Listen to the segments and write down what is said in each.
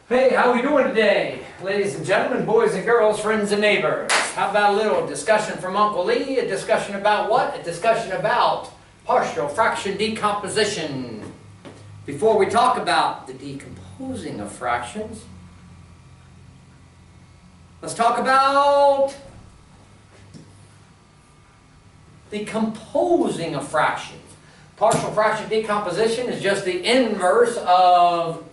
Hey, how we doing today? Ladies and gentlemen, boys and girls, friends and neighbors. How about a little discussion from Uncle Lee? A discussion about what? A discussion about partial fraction decomposition. Before we talk about the decomposing of fractions, let's talk about the composing of fractions. Partial fraction decomposition is just the inverse of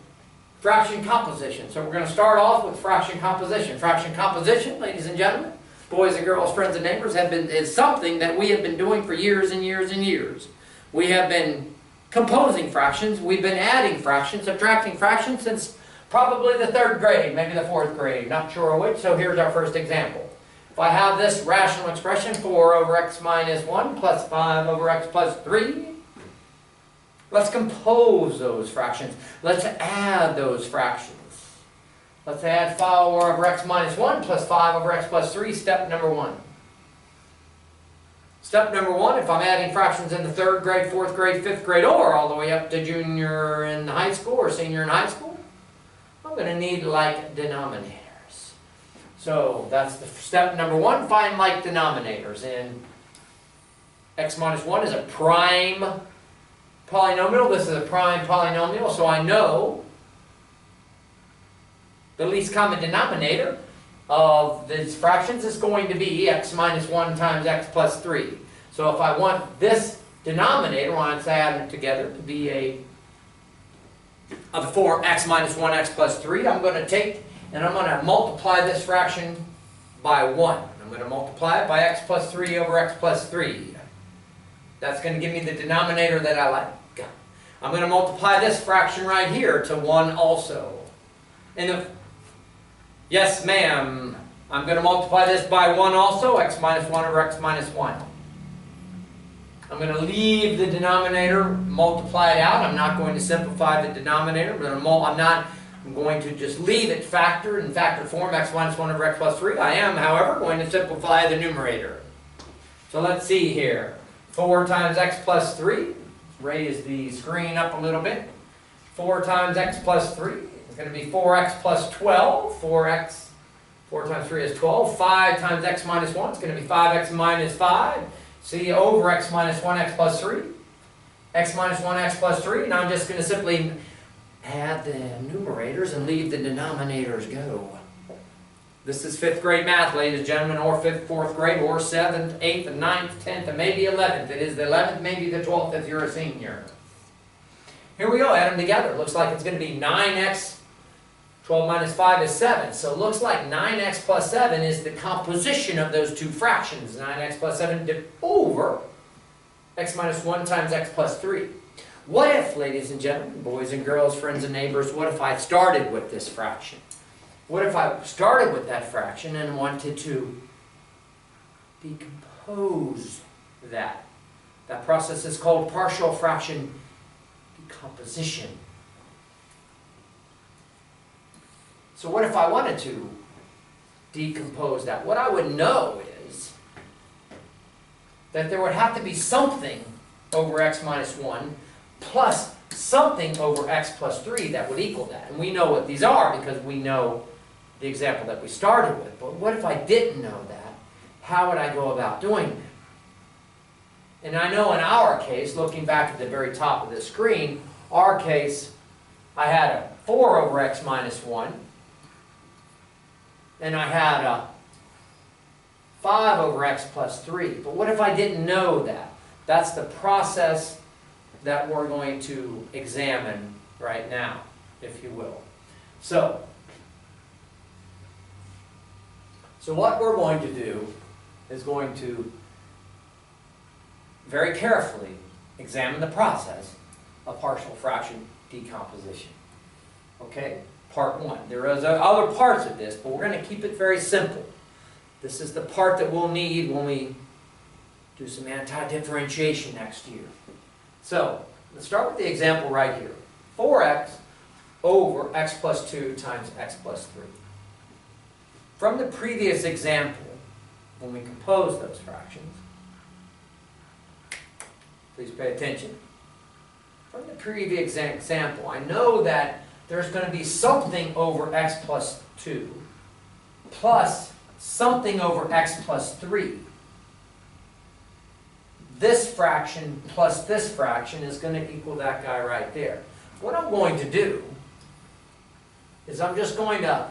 fraction composition. So we're going to start off with fraction composition. Fraction composition, ladies and gentlemen, boys and girls, friends and neighbors, is something that we have been doing for years and years and years. We have been composing fractions. We've been adding fractions, subtracting fractions since probably the 3rd grade, maybe the 4th grade, not sure which. So here's our first example. If I have this rational expression, 4 over x minus 1 plus 5 over x plus 3, let's compose those fractions. Let's add those fractions. Let's add 5 over x minus 1 plus 5 over x plus 3, step number 1. Step number 1, if I'm adding fractions in the 3rd grade, 4th grade, 5th grade, or all the way up to junior in high school or senior in high school, I'm going to need like denominators. So that's the step number 1, find like denominators. And x minus 1 is a prime polynomial. This is a prime polynomial, so I know the least common denominator of these fractions is going to be x minus 1 times x plus 3. So if I want this denominator, once I add them together, to be of the form x minus 1 x plus 3, I'm going to take and I'm going to multiply this fraction by 1. I'm going to multiply it by x plus 3 over x plus 3. That's going to give me the denominator that I like. I'm going to multiply this fraction right here to 1 also. And yes, ma'am, I'm going to multiply this by 1 also, x minus 1 over x minus 1. I'm going to leave the denominator, multiply it out. I'm not going to simplify the denominator. I'm going to just leave it factored in factor form, x minus 1 over x plus 3. I am, however, going to simplify the numerator. So let's see here. 4 times x plus 3. Raise the screen up a little bit. 4 times x plus 3 is going to be 4x plus 12. 4 times 3 is 12. 5 times x minus 1 is going to be 5x minus 5. See, over x minus 1 x plus 3. X minus 1 x plus 3. Now I'm just going to simply add the numerators and leave the denominators go. This is 5th grade math, ladies and gentlemen, or 5th, 4th grade, or 7th, 8th, and 9th, 10th, and maybe 11th. It is the 11th, maybe the 12th if you're a senior. Here we go, add them together. Looks like it's going to be 9x, 12 minus 5 is 7. So it looks like 9x plus 7 is the composition of those two fractions. 9x plus 7 over x minus 1 times x plus 3. What if, ladies and gentlemen, boys and girls, friends and neighbors, what if I started with this fraction? What if I started with that fraction and wanted to decompose that? That process is called partial fraction decomposition. So what if I wanted to decompose that? What I would know is that there would have to be something over x minus 1 plus something over x plus 3 that would equal that. And we know what these are because we know the example that we started with. But what if I didn't know that? How would I go about doing that? And I know in our case, looking back at the very top of the screen, our case, I had a 4 over x minus 1, and I had a 5 over x plus 3. But what if I didn't know that? That's the process that we're going to examine right now, if you will. So what we're going to do is going to very carefully examine the process of partial fraction decomposition. Okay, part 1. There is other parts of this, but we're going to keep it very simple. This is the part that we'll need when we do some anti-differentiation next year. So let's start with the example right here. 4x over x plus 2 times x plus 3. From the previous example, when we compose those fractions, please pay attention. From the previous example, I know that there's going to be something over x plus 2 plus something over x plus 3. This fraction plus this fraction is going to equal that guy right there. What I'm going to do is I'm just going to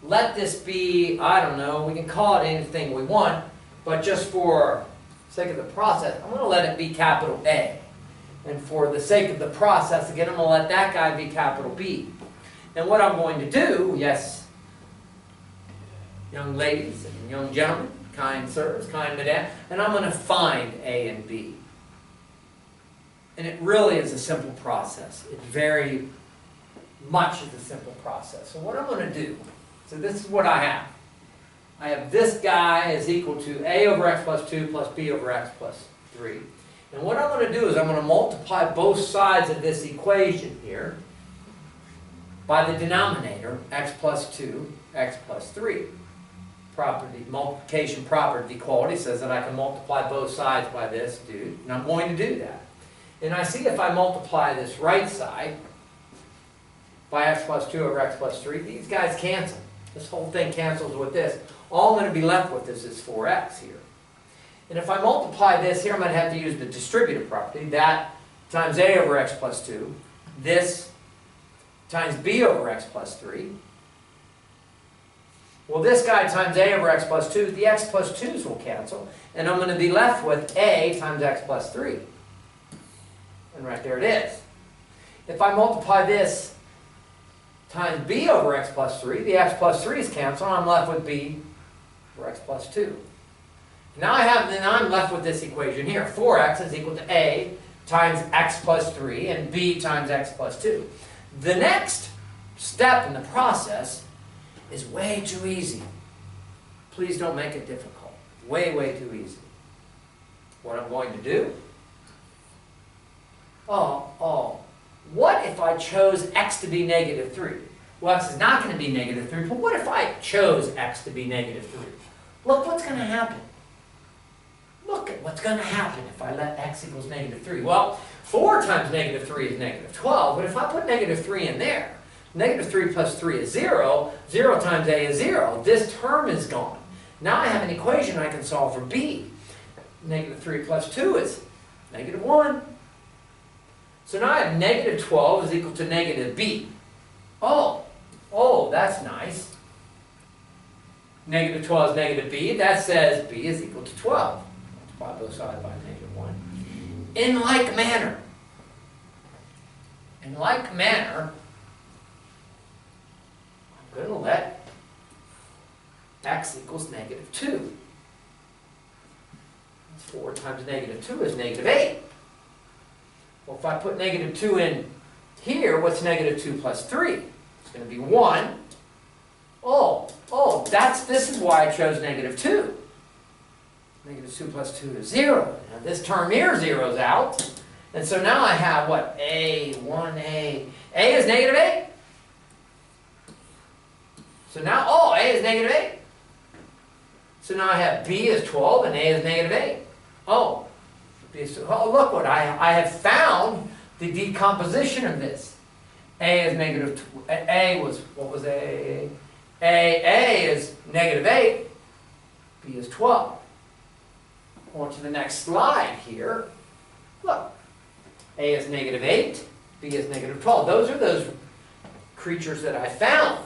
let this be, I don't know, we can call it anything we want, but just for the sake of the process, I'm going to let it be capital A. And for the sake of the process, again, I'm going to let that guy be capital B. And what I'm going to do, yes, young ladies and young gentlemen, kind sirs, kind madam, and I'm going to find A and B. And it really is a simple process. It very much is a simple process. So what I'm going to do, so this is what I have. I have this guy is equal to A over x plus 2 plus B over x plus 3. And what I'm going to do is I'm going to multiply both sides of this equation here by the denominator, x plus 2, x plus 3. Multiplication property equality says that I can multiply both sides by this dude, and I'm going to do that. And I see if I multiply this right side by x plus 2 over x plus 3, these guys cancel. This whole thing cancels with this. All I'm going to be left with is 4x here. And if I multiply this here, I'm going to have to use the distributive property. That times a over x plus 2. This times b over x plus 3. Well, this guy times a over x plus 2, the x plus 2's will cancel. And I'm going to be left with a times x plus 3. And right there it is. If I multiply this times b over x plus 3, the x plus 3's cancel, and I'm left with b over x plus 2. Now I'm left with this equation here. 4x is equal to a times x plus 3 and b times x plus 2. The next step in the process is way too easy. Please don't make it difficult. Way, way too easy. What I'm going to do? What if I chose x to be negative 3? Well, x is not going to be negative 3, but what if I chose x to be negative 3? Look what's going to happen. Look at what's going to happen if I let x equals negative 3. Well, 4 times negative 3 is negative 12, but if I put negative 3 in there, negative 3 plus 3 is 0. 0 times a is 0. This term is gone. Now I have an equation I can solve for b. Negative 3 plus 2 is negative 1. So now I have negative 12 is equal to negative b. Oh, that's nice. Negative 12 is negative b. That says b is equal to 12. Multiply both sides by negative 1. In like manner, I'm going to let x equals negative 2. 4 times negative 2 is negative 8. Well, if I put negative 2 in here, what's negative 2 plus 3? It's going to be 1. This is why I chose negative 2. Negative 2 plus 2 is 0. Now this term here zeroes out. And so now I have what? A, 1a. A is negative 8. So now, a is negative 8. So now I have b is 12 and a is negative 8. Look what I have found the decomposition of this. A is negative, a was, what was a? A is negative 8, b is 12. On to the next slide here. Look, a is negative 8, b is negative 12. Those are those creatures that I found.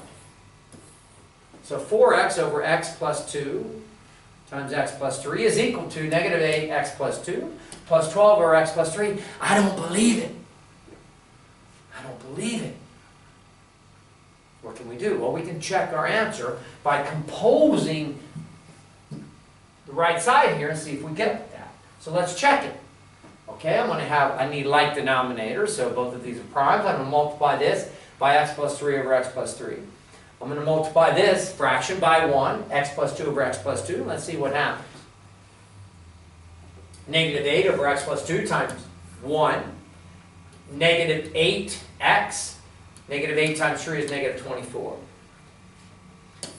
So 4x over x plus 2 times x plus 3 is equal to negative 8x plus 2 plus 12 over x plus 3. I don't believe it. I don't believe it. What can we do? Well, we can check our answer by composing the right side here and see if we get that. So let's check it. Okay, I need like denominators, so both of these are primes. I'm going to multiply this by x plus 3 over x plus 3. I'm going to multiply this fraction by 1, x plus 2 over x plus 2. Let's see what happens. Negative 8 over x plus 2 times 1. Negative 8x. Negative 8 times 3 is negative 24.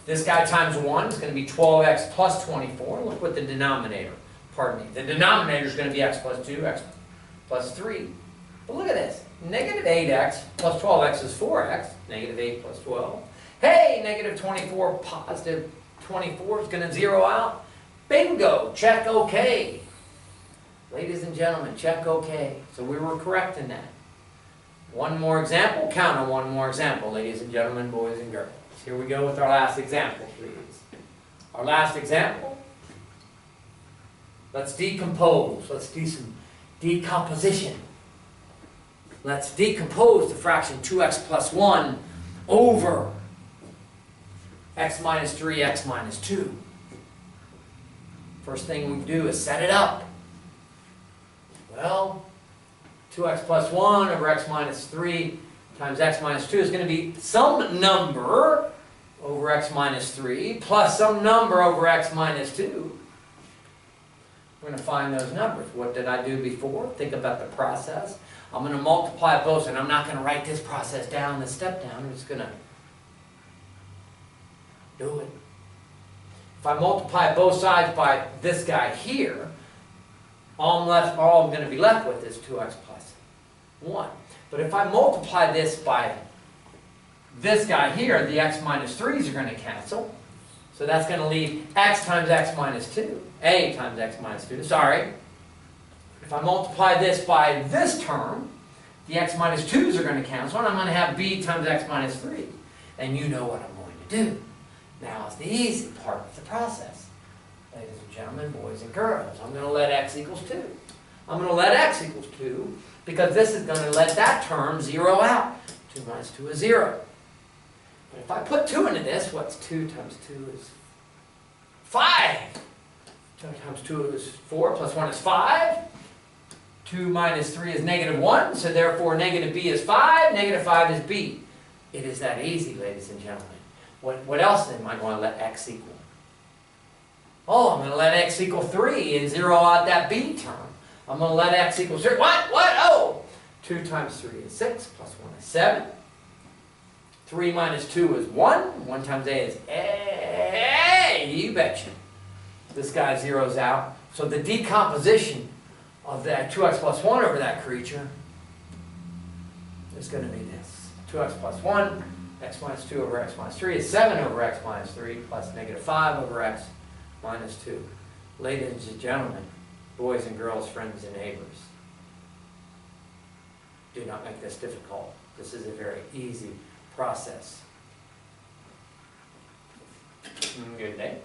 This guy times 1 is going to be 12x plus 24. Look what the denominator, the denominator is going to be x plus 2, x plus 3. But look at this. negative 8x plus 12x is 4x. Negative 8 plus 12. Hey, negative 24, positive 24 is going to zero out. Bingo! Check OK. Ladies and gentlemen, check OK. So we were correct in that. One more example. Count on one more example, ladies and gentlemen, boys and girls. Here we go with our last example, please. Our last example. Let's decompose. Let's do some decomposition. Let's decompose the fraction 2x plus 1 over x minus 3, x minus 2. First thing we do is set it up. Well, 2x plus 1 over x minus 3 times x minus 2 is going to be some number over x minus 3 plus some number over x minus 2. We're going to find those numbers. What did I do before? Think about the process. I'm going to multiply both, and I'm not going to write this process down, this step down. I'm just going to do it. If I multiply both sides by this guy here, all I'm going to be left with is 2x plus 1. But if I multiply this by this guy here, the x minus 3's are going to cancel. So that's going to leave x times x minus 2. A times x minus 2. Sorry. If I multiply this by this term, the x minus 2's are going to cancel, and I'm going to have b times x minus 3. And you know what I'm going to do. Now is the easy part of the process. Ladies and gentlemen, boys and girls, I'm going to let x equals 2. I'm going to let x equals 2 because this is going to let that term zero out. 2 minus 2 is 0. But if I put 2 into this, what's 2 times 2 is 5. 2 times 2 is 4, plus 1 is 5. 2 minus 3 is negative 1, so therefore negative b is 5, negative 5 is b. It is that easy, ladies and gentlemen. What else am I going to let x equal? Oh, I'm going to let x equal 3 and zero out that b term. I'm going to let x equal 3. What? Oh! 2 times 3 is 6, plus 1 is 7. 3 minus 2 is 1. 1 times a is a. You betcha. This guy zeroes out. So the decomposition of that 2x plus 1 over that creature is going to be this. 2x plus 1, x minus 2 over x minus 3 is 7 over x minus 3 plus negative 5 over x minus 2. Ladies and gentlemen, boys and girls, friends and neighbors, do not make this difficult. This is a very easy process. Good day.